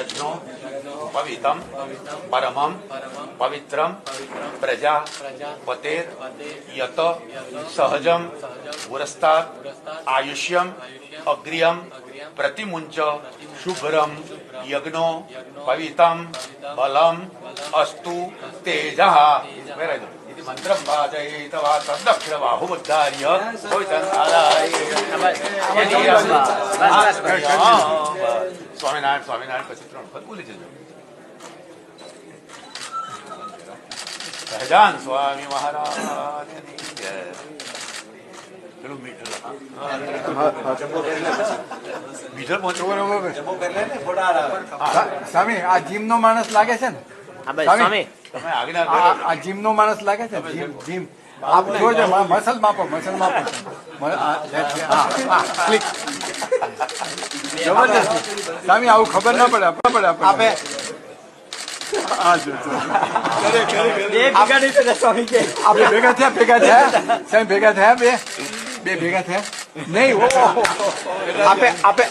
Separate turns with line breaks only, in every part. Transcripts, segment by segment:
यज्ञो पवित्रम परमम पवित्रम प्रजा पतेर यत सहजम पुरस्तात् आयुष्यम अग्रियम प्रतिमुंच शुभ्रम यज्ञो पवित्रम बलम अस्तु तेजः मंत्रम वाजयेत वा तद्दक्षिण बाहुमुद्धार्य स्वामीनारायण स्वामीनारायण પછી 3 વખત બોલી જજો. સહજાન સ્વામી મહારાજની જય. પેલું મીટર
સ્વામી આ જીમ નો માણસ લાગે છે ને? સ્વામી
તમે આજ્ઞા
આ જીમ નો માણસ લાગે છે? જીમ આપ જોજો, મસલ માપો ક્લિક જબરદસ્ત. સ્વામી આવું ખબર ના પડે આપે આપણે ભેગા થયા સ્વામી ભેગા થયા બે ભેગા થયા નહીં.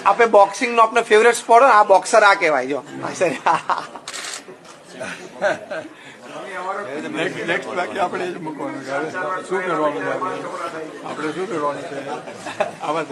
આપે બોક્સિંગ નો આપણે ફેવરેટ સ્પોર્ટ આ બોક્સર આ કહેવાય. જો
નેક્સ્ટ બાકી આપણે જ મૂકવાનું છે. શું કરવાનું છે આપણે શું કરવાનું છે આમાં